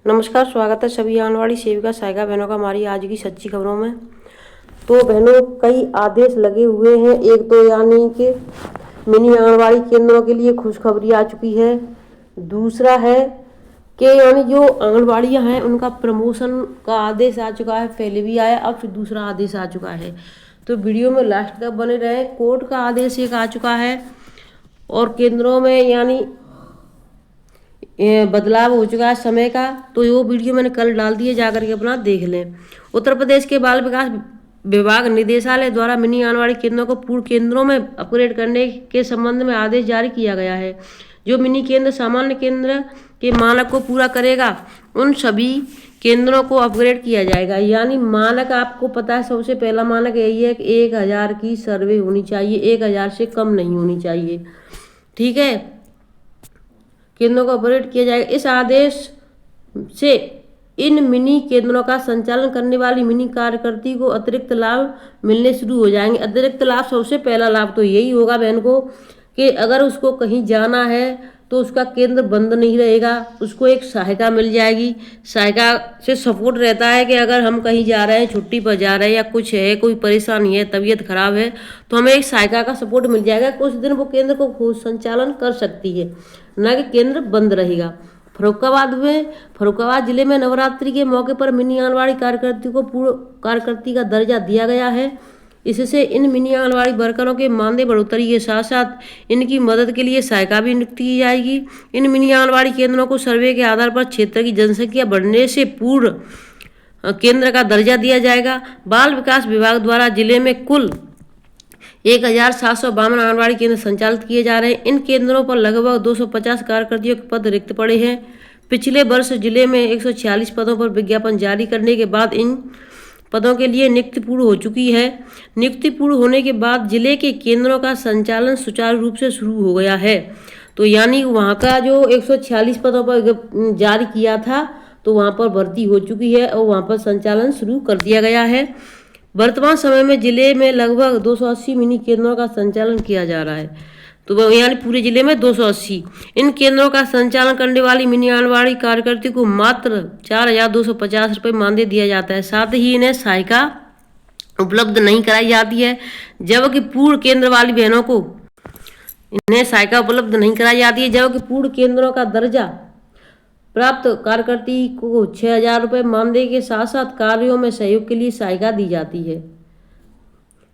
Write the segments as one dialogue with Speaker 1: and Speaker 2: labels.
Speaker 1: नमस्कार, स्वागत है सभी आंगनवाड़ी सेविका सहायिका बहनों का हमारी आज की सच्ची खबरों में। तो बहनों, कई आदेश लगे हुए हैं। एक तो यानी कि मिनी आंगनवाड़ी केंद्रों के लिए खुशखबरी आ चुकी है। दूसरा है कि यानी जो आंगनवाड़ियां हैं उनका प्रमोशन का आदेश आ चुका है। पहले भी आया, अब फिर दूसरा आदेश आ चुका है। तो वीडियो में लास्ट तक बने रहे। कोर्ट का आदेश एक आ चुका है और केंद्रों में यानी बदलाव हो चुका है समय का। तो वो वीडियो मैंने कल डाल दिए, जाकर के अपना देख लें। उत्तर प्रदेश के बाल विकास विभाग निदेशालय द्वारा मिनी आंगनवाड़ी केंद्रों को पूर्ण केंद्रों में अपग्रेड करने के संबंध में आदेश जारी किया गया है। जो मिनी केंद्र सामान्य केंद्र के मानक को पूरा करेगा उन सभी केंद्रों को अपग्रेड किया जाएगा। यानी मानक आपको पता है, सबसे पहला मानक यही है कि 1000 की सर्वे होनी चाहिए, 1000 से कम नहीं होनी चाहिए। ठीक है, केंद्रों को अपग्रेड किया जाएगा। इस आदेश से इन मिनी केंद्रों का संचालन करने वाली मिनी कार्यकर्ती को अतिरिक्त लाभ मिलने शुरू हो जाएंगे। अतिरिक्त लाभ, सबसे पहला लाभ तो यही होगा बहन को कि अगर उसको कहीं जाना है तो उसका केंद्र बंद नहीं रहेगा, उसको एक सहायता मिल जाएगी। सहायता से सपोर्ट रहता है कि अगर हम कहीं जा रहे हैं, छुट्टी पर जा रहे हैं या कुछ है, कोई परेशानी है, तबीयत खराब है, तो हमें एक सहायता का सपोर्ट मिल जाएगा। कुछ दिन वो केंद्र को खुद संचालन कर सकती है, ना कि केंद्र बंद रहेगा। फर्रुखाबाद जिले में नवरात्रि के मौके पर मिनी आंगनवाड़ी कार्यकर्ती को पूर्ण कार्यकर्ती का दर्जा दिया गया है। इससे इन मिनी आंगनवाड़ी वर्करों के मानदेय बढ़ोतरी के साथ साथ इनकी मदद के लिए सहायिका भी नियुक्त की जाएगी। इन मिनी आंगनवाड़ी केंद्रों को सर्वे के आधार पर क्षेत्र की जनसंख्या बढ़ने से पूर्ण केंद्र का दर्जा दिया जाएगा। बाल विकास विभाग द्वारा जिले में कुल 1752 आंगनवाड़ी केंद्र संचालित किए जा रहे हैं। इन केंद्रों पर लगभग 250 कार्यकर्तियों के पद रिक्त पड़े हैं। पिछले वर्ष जिले में 146 पदों पर विज्ञापन जारी करने के बाद इन पदों के लिए नियुक्ति पूर्ण हो चुकी है। नियुक्ति पूर्ण होने के बाद जिले के केंद्रों का संचालन सुचारू रूप से शुरू हो गया है। तो यानी वहाँ का जो 146 पदों पर जारी किया था, तो वहाँ पर भर्ती हो चुकी है और वहाँ पर संचालन शुरू कर दिया गया है। वर्तमान समय में जिले में लगभग 280 मिनी केंद्रों का संचालन किया जा रहा है। तो यानी पूरे जिले में 280 इन केंद्रों का संचालन करने वाली मिनी आंगनवाड़ी कार्यकर्ती को मात्र 4250 रुपये मानदेय दिया जाता है। साथ ही इन्हें सहायिका उपलब्ध नहीं कराई जाती है, जबकि पूर्ण केंद्र वाली बहनों को इन्हें सहायिका उपलब्ध नहीं कराई जाती है। जबकि पूर्ण केंद्रों का दर्जा प्राप्त कार्यकर्ती को 6000 रुपये मानदेय के साथ साथ कार्यों में सहयोग के लिए सहायता दी जाती है।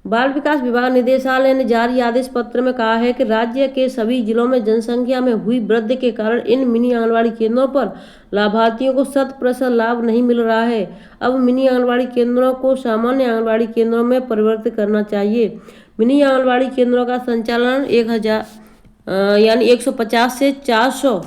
Speaker 1: बाल विकास विभाग निदेशालय ने जारी आदेश पत्र में कहा है कि राज्य के सभी जिलों में जनसंख्या में हुई वृद्धि के कारण इन मिनी आंगनवाड़ी केंद्रों पर लाभार्थियों को 100% लाभ नहीं मिल रहा है। अब मिनी आंगनवाड़ी केंद्रों को सामान्य आंगनवाड़ी केंद्रों में परिवर्तित करना चाहिए। मिनी आंगनवाड़ी केंद्रों का संचालन 150 से 400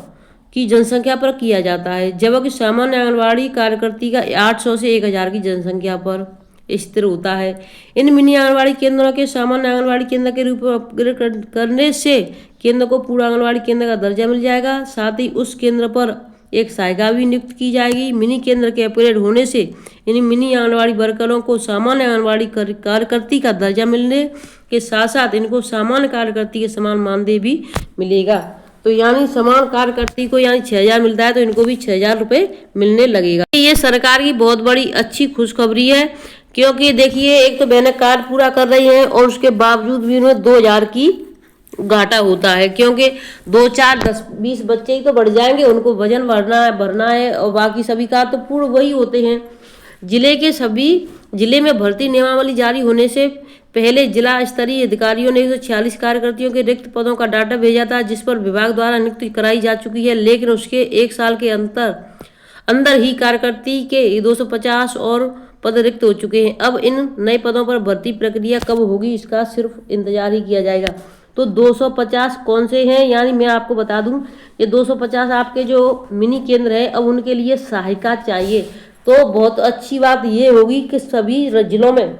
Speaker 1: की जनसंख्या पर किया जाता है, जबकि सामान्य आंगनवाड़ी कार्यकर्ती का 800 से 1000 की जनसंख्या पर स्थिर होता है। इन मिनी आंगनवाड़ी केंद्रों के सामान्य आंगनवाड़ी केंद्र के रूप में अपग्रेड करने से केंद्र को पूरा आंगनवाड़ी केंद्र का दर्जा मिल जाएगा। साथ ही उस केंद्र पर एक सहायिका भी नियुक्त की जाएगी। मिनी केंद्र के अपग्रेड होने से इन मिनी आंगनवाड़ी वर्करों को सामान्य आंगनवाड़ी कार्यकर्ती का दर्जा मिलने के साथ साथ इनको सामान्य कार्यकर्ती के समान मानदेय भी मिलेगा। तो यानी समान कार्यकर्ती को यानी 6000 मिलता है, तो इनको भी 6000 रुपये मिलने लगेगा। ये सरकार की बहुत बड़ी अच्छी खुशखबरी है, क्योंकि देखिए, एक तो बहनें कार्य पूरा कर रही हैं और उसके बावजूद भी उन्हें 2000 की घाटा होता है, क्योंकि 2, 4, 10, 20 बच्चे ही तो बढ़ जाएंगे, उनको वजन भरना है और बाकी सभी कार्य तो पूर्ण वही होते हैं। जिले में भर्ती नियमावली जारी होने से पहले जिला स्तरीय अधिकारियों ने 146 कार्यकर्तियों के रिक्त पदों का डाटा भेजा था, जिस पर विभाग द्वारा नियुक्ति कराई जा चुकी है। लेकिन उसके 1 साल के अंदर ही कार्यकर्ती के 250 और पद रिक्त हो चुके हैं। अब इन नए पदों पर भर्ती प्रक्रिया कब होगी, इसका सिर्फ इंतजार ही किया जाएगा। तो 250 कौन से हैं, यानी मैं आपको बता दूं, ये 250 आपके जो मिनी केंद्र है, अब उनके लिए सहायिका चाहिए। तो बहुत अच्छी बात ये होगी कि सभी जिलों में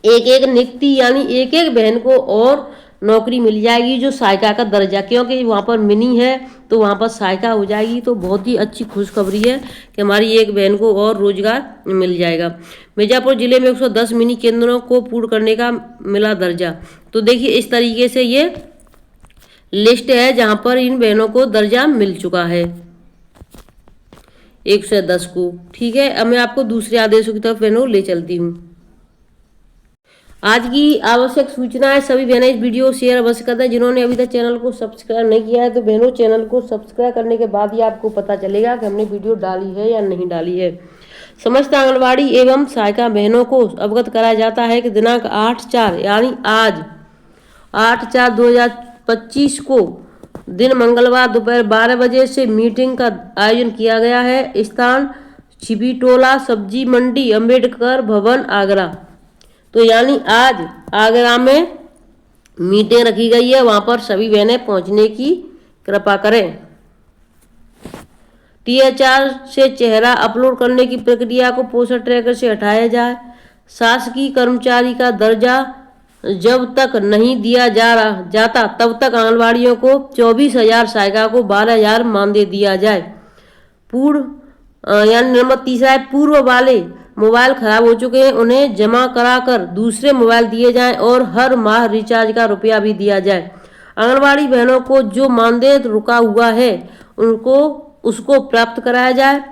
Speaker 1: एक एक नियुक्ति यानी एक एक बहन को और नौकरी मिल जाएगी, जो सहायिका का दर्जा, क्योंकि वहाँ पर मिनी है तो वहाँ पर सहायिका हो जाएगी। तो बहुत ही अच्छी खुशखबरी है कि हमारी एक बहन को और रोजगार मिल जाएगा। मिर्जापुर जिले में 110 मिनी केंद्रों को पूर्ण करने का मिला दर्जा। तो देखिए, इस तरीके से ये लिस्ट है जहाँ पर इन बहनों को दर्जा मिल चुका है। 110 को। ठीक है, अब मैं आपको दूसरे आदेशों की तरफ बहनों ले चलती हूँ। आज की आवश्यक सूचना है, सभी बहनें इस वीडियो को शेयर अवश्य कर दें। जिन्होंने अभी तक चैनल को सब्सक्राइब नहीं किया है तो बहनों चैनल को सब्सक्राइब करने के बाद ही आपको पता चलेगा कि हमने वीडियो डाली है या नहीं डाली है। समस्त आंगनबाड़ी एवं सहायिका बहनों को अवगत कराया जाता है कि दिनांक 8/4 यानी आज 8/4/2025 को दिन मंगलवार दोपहर 12 बजे से मीटिंग का आयोजन किया गया है। स्थान छिपीटोला सब्जी मंडी अंबेडकर भवन आगरा। तो यानी आज आगरा में मीटिंग रखी गई है, वहां पर सभी बहनें पहुंचने की कृपा करें। THR से चेहरा अपलोड करने की प्रक्रिया को पोस्टर ट्रैकर से हटाया जाए। शासकीय कर्मचारी का दर्जा जब तक नहीं दिया जाता तब तक आंगनबाड़ियों को 24,000, सहायिका को 12,000 मानदेय दिया जाए। यानी नंबर तीसरा है, पूर्व वाले मोबाइल खराब हो चुके हैं उन्हें जमा कराकर दूसरे मोबाइल दिए जाएं और हर माह रिचार्ज का रुपया भी दिया जाए। आंगनबाड़ी बहनों को जो मानदेय रुका हुआ है उसको प्राप्त कराया जाए।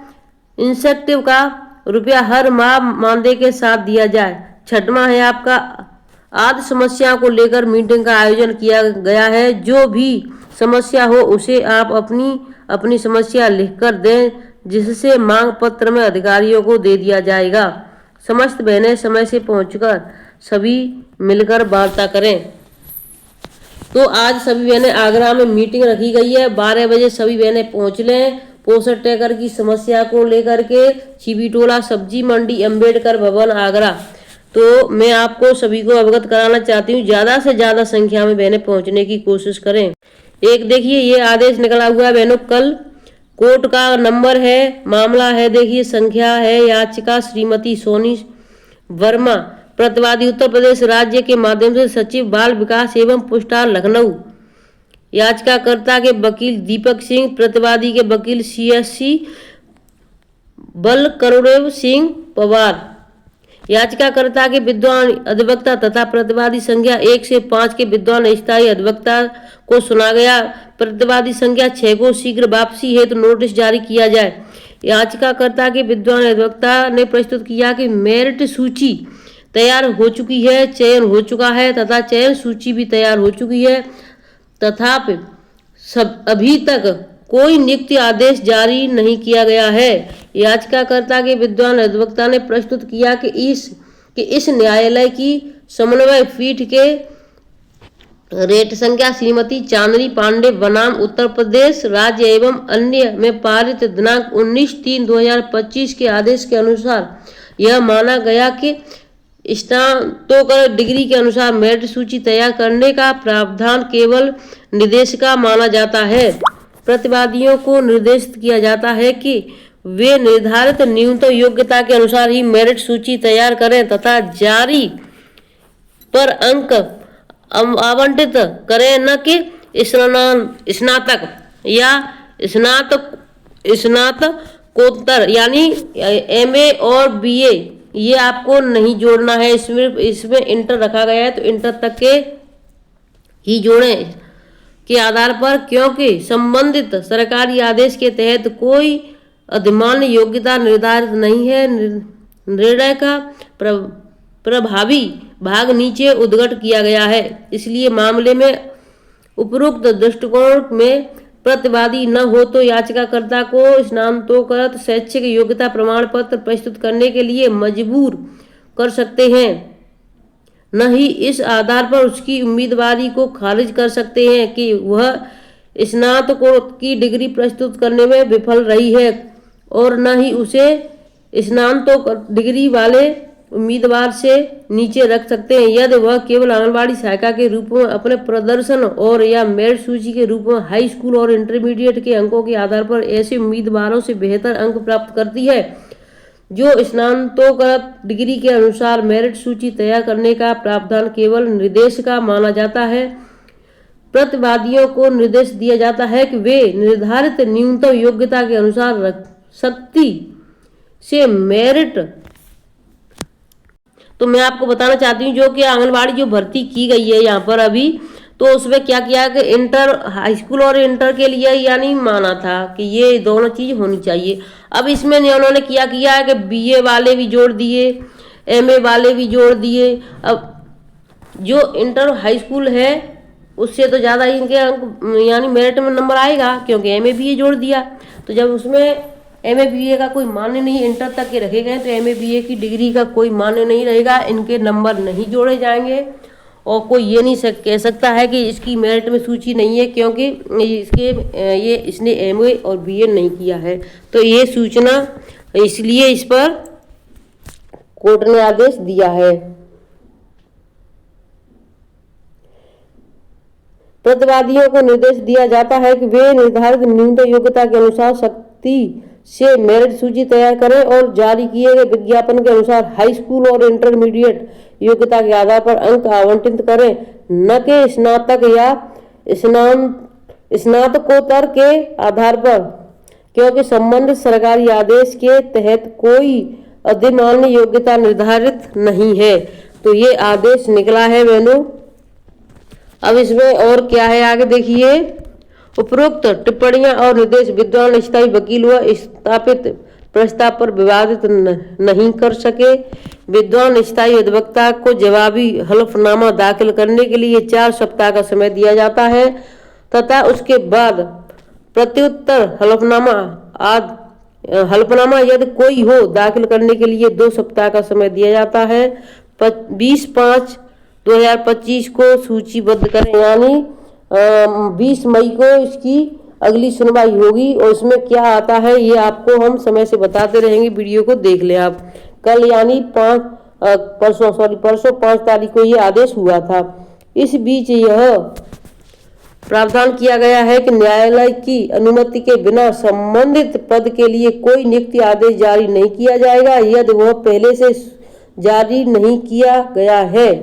Speaker 1: इंसेंटिव का रुपया हर माह मानदेय के साथ दिया जाए। छठवां है आपका, आदि समस्या को लेकर मीटिंग का आयोजन किया गया है। जो भी समस्या हो उसे आप अपनी समस्या लिखकर दें, जिससे मांग पत्र में अधिकारियों को दे दिया जाएगा। समस्त बहनें समय से पहुंचकर सभी मिलकर वार्ता करें। तो आज सभी बहनें आगरा में मीटिंग रखी गई है, 12 बजे सभी बहनें पहुंच लें। पोस्टर ट्रैकर की समस्या को लेकर के छिपीटोला सब्जी मंडी अंबेडकर भवन आगरा। तो मैं आपको सभी को अवगत कराना चाहती हूँ, ज़्यादा से ज़्यादा संख्या में बहनें पहुंचने की कोशिश करें। एक देखिए ये आदेश निकला हुआ है बहनों, कल कोर्ट का नंबर है, मामला है देखिए, संख्या है याचिका श्रीमती सोनी वर्मा, प्रतिवादी उत्तर प्रदेश राज्य के माध्यम से सचिव बाल विकास एवं पुष्टार लखनऊ। याचिकाकर्ता के वकील दीपक सिंह, प्रतिवादी के वकील CSC बलकरुदेव सिंह पवार। याचिकाकर्ता के विद्वान अधिवक्ता तथा प्रतिवादी संख्या 1 से 5 के विद्वान स्थायी अधिवक्ता को सुना गया। प्रतिवादी संख्या 6 को शीघ्र वापसी हेतु नोटिस जारी किया जाए। याचिकाकर्ता के विद्वान अधिवक्ता ने प्रस्तुत किया कि मेरिट सूची तैयार हो चुकी है, चयन हो चुका है तथा चयन सूची भी तैयार हो चुकी है, तथापि अभी तक कोई नियुक्ति आदेश जारी नहीं किया गया है। याचिकाकर्ता के विद्वान अधिवक्ता ने प्रस्तुत किया कि इस न्यायालय की समन्वय पीठ के रेट संख्या श्रीमती चांदनी पांडे बनाम उत्तर प्रदेश राज्य एवं अन्य में पारित दिनांक 19/3/2025 के आदेश के अनुसार यह माना गया कि स्नातकोत्तर डिग्री के अनुसार मेरिट सूची तैयार करने का प्रावधान केवल निर्देशिका माना जाता है। प्रतिवादियों को निर्देशित किया जाता है कि वे निर्धारित न्यूनतम योग्यता के अनुसार ही मेरिट सूची तैयार करें तथा जारी पर अंक आवंटित करें, न कि स्नातक या स्नातकोत्तर यानी MA और BA ये आपको नहीं जोड़ना है। इसमें इंटर रखा गया है तो इंटर तक के ही जोड़ें के आधार पर, क्योंकि संबंधित सरकारी आदेश के तहत कोई अधिमान्य योग्यता निर्धारित नहीं है। निर्णय का प्रभावी भाग नीचे उद्घट किया गया है। इसलिए मामले में उपरोक्त दृष्टिकोण में प्रतिवादी न हो तो याचिकाकर्ता को स्नातकोत्तर शैक्षिक योग्यता प्रमाण पत्र प्रस्तुत करने के लिए मजबूर कर सकते हैं, न ही इस आधार पर उसकी उम्मीदवारी को खारिज कर सकते हैं कि वह स्नातकोत्तर की डिग्री प्रस्तुत करने में विफल रही है, और न ही उसे स्नातकोत्तर डिग्री वाले उम्मीदवार से नीचे रख सकते हैं यदि वह केवल आंगनबाड़ी सहायिका के रूप में अपने प्रदर्शन और या मेरिट सूची के रूप में हाई स्कूल और इंटरमीडिएट के अंकों के आधार पर ऐसे उम्मीदवारों से बेहतर अंक प्राप्त करती है जो स्नातकोत्तर डिग्री के अनुसार मेरिट सूची तैयार करने का प्रावधान केवल निर्देशिका माना जाता है। प्रतिवादियों को निर्देश दिया जाता है कि वे निर्धारित न्यूनतम योग्यता के अनुसार सख्ती से मेरिट। तो मैं आपको बताना चाहती हूँ जो कि आंगनबाड़ी जो भर्ती की गई है यहाँ पर अभी, तो उसमें क्या किया कि इंटर हाई स्कूल और इंटर के लिए यानी माना था कि ये दोनों चीज़ होनी चाहिए। अब इसमें उन्होंने क्या किया है कि बीए वाले भी जोड़ दिए, एमए वाले भी जोड़ दिए। अब जो इंटर हाई स्कूल है उससे तो ज़्यादा इनके अंक यानी मेरिट में नंबर आएगा, क्योंकि एमए बीए जोड़ दिया। तो जब उसमें एमए बीए का कोई मान्य नहीं, इंटर तक के रखे गए, तो एमए बीए की डिग्री का कोई मान्य नहीं रहेगा, इनके नंबर नहीं जोड़े जाएंगे। और कोई ये नहीं कह सकता है कि इसकी मेरिट में सूची नहीं है, क्योंकि इसने एमए और बीए नहीं किया है। तो ये सूचना इसलिए इस पर कोर्ट ने आदेश दिया है। प्रतिवादियों को निर्देश दिया जाता है कि वे निर्धारित न्यूनतम योग्यता के अनुसार सख्ती से मेरिट सूची तैयार करें और जारी किए गए विज्ञापन के अनुसार हाई स्कूल और इंटरमीडिएट योग्यता के आधार पर अंक आवंटित करें, न कि स्नातक या स्नातकोत्तर के आधार पर, क्योंकि संबंधित सरकारी आदेश के तहत कोई अधिमान्य योग्यता निर्धारित नहीं है। तो ये आदेश निकला है बहनों। अब इसमें और क्या है आगे देखिए। उपरोक्त टिप्पणियां और निर्देश विद्वान स्थायी वकील व स्थापित प्रस्ताव पर विवादित नहीं कर सके। विद्वान स्थायी अधिवक्ता को जवाबी हलफनामा दाखिल करने के लिए 4 सप्ताह का समय दिया जाता है तथा उसके बाद प्रत्युत्तर हलफनामा यदि कोई हो दाखिल करने के लिए 2 सप्ताह का समय दिया जाता है। 20/5/2025 को सूचीबद्ध करें, यानी 20 मई को इसकी अगली सुनवाई होगी। और उसमें क्या आता है ये आपको हम समय से बताते रहेंगे, वीडियो को देख लें आप। कल यानी परसों 5 तारीख को ये आदेश हुआ था। इस बीच यह प्रावधान किया गया है कि न्यायालय की अनुमति के बिना संबंधित पद के लिए कोई नियुक्ति आदेश जारी नहीं किया जाएगा यदि वह पहले से जारी नहीं किया गया है।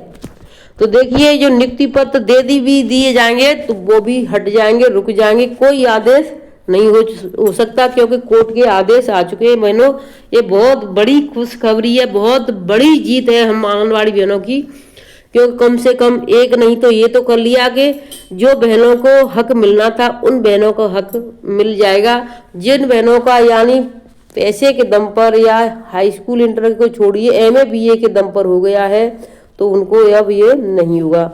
Speaker 1: तो देखिए जो नियुक्ति पत्र भी दिए जाएंगे तो वो भी हट जाएंगे, रुक जाएंगे, कोई आदेश नहीं हो सकता, क्योंकि कोर्ट के आदेश आ चुके हैं बहनों। ये बहुत बड़ी खुशखबरी है, बहुत बड़ी जीत है हम आंगनबाड़ी बहनों की, क्योंकि कम से कम एक नहीं तो ये तो कर लिया कि जो बहनों को हक मिलना था उन बहनों को हक मिल जाएगा। जिन बहनों का यानी पैसे के दम पर या हाई स्कूल इंटर को छोड़िए एमए बीए के दम पर हो गया है तो उनको अब ये नहीं होगा।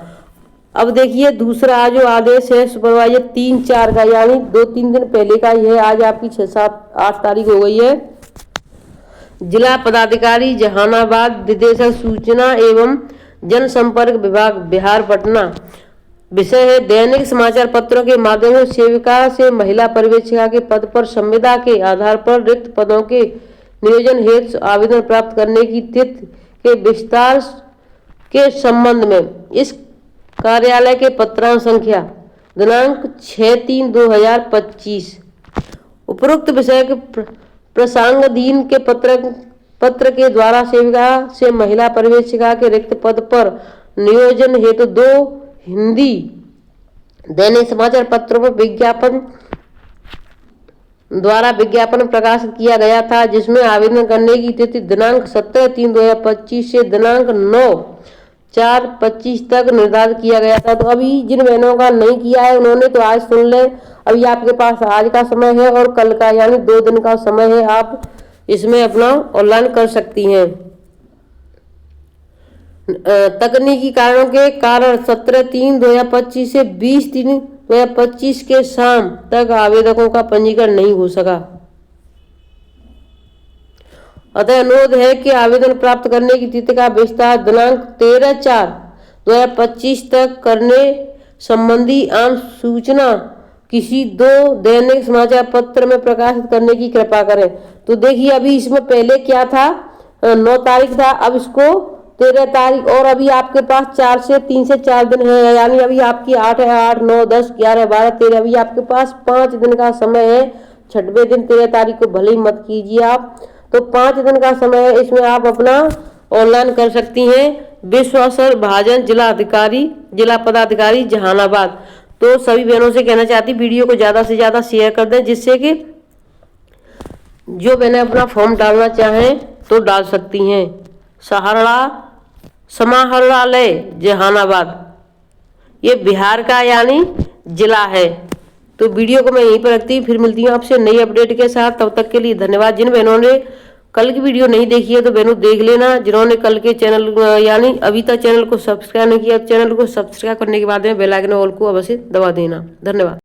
Speaker 1: अब देखिए दूसरा जो आदेश है सुपरवाइजर 3/4 का, यानी 2-3 दिन पहले का ही है। आज आपकी 6-7-8 तारीख हो गई है। जिला पदाधिकारी जहानाबाद, निदेशक सूचना एवं जनसंपर्क विभाग बिहार पटना। विषय है दैनिक समाचार पत्रों के माध्यम से सेविका से महिला पर्यवेक्षिका के पद पर संविदा के आधार पर रिक्त पदों के नियोजन हेतु आवेदन प्राप्त करने की तिथि के विस्तार के संबंध में इस कार्यालय के पत्रांक संख्या दिनांक 6/3/2025 उपरोक्त विषय के प्रसंगाधीन के पत्र के द्वारा सेविका से महिला पर्यवेक्षिका के रिक्त पद पर नियोजन हेतु 2 हिंदी दैनिक समाचार पत्रों पर विज्ञापन प्रकाशित किया गया था, जिसमें आवेदन करने की तिथि दिनांक 17/3/2025 से दिनांक 9/4/25 तक निर्धारित किया गया था। तो अभी जिन बहनों का नहीं किया है उन्होंने तो आज सुन ले, अभी आपके पास आज का समय है और कल का यानी 2 दिन का समय है, आप इसमें अपना ऑनलाइन कर सकती हैं। तकनीकी कारणों के कारण 17/3/2025 से 20/3/2025 के शाम तक आवेदकों का पंजीकरण नहीं हो सका। अतः अनुरोध है कि आवेदन प्राप्त करने की तिथि का विस्तार दिनांक 13/4/2025 तक करने संबंधी आम सूचना किसी 2 दैनिक समाचार पत्र में प्रकाशित करने की कृपा करें। तो देखिए अभी इसमें पहले क्या था 9 तारीख था, अब इसको 13 तारीख और अभी आपके पास 3 से 4 दिन है, यानी अभी आपकी 8 है, 8, 9, 10, 11, 12, 13 अभी आपके पास 5 दिन का समय है। 6वें दिन 13 तारीख को भले ही मत कीजिए आप, तो 5 दिन का समय है, इसमें आप अपना ऑनलाइन कर सकती हैं। विश्वासर भाजन जिला पदाधिकारी जहानाबाद। तो सभी बहनों से कहना चाहती वीडियो को ज़्यादा से ज़्यादा शेयर कर दें, जिससे कि जो बहनें अपना फॉर्म डालना चाहें तो डाल सकती हैं। समाहरणालय जहानाबाद ये बिहार का यानी जिला है। तो वीडियो को मैं यहीं पर रखती हूँ, फिर मिलती हूँ आपसे नई अपडेट के साथ। तब तक के लिए धन्यवाद। जिन बहनों ने कल की वीडियो नहीं देखी है तो बहनों देख लेना। जिन्होंने कल के चैनल यानी अभी तक चैनल को सब्सक्राइब नहीं किया, चैनल को सब्सक्राइब करने के बाद में बेल आइकन ऑल को अवश्य दबा देना। धन्यवाद।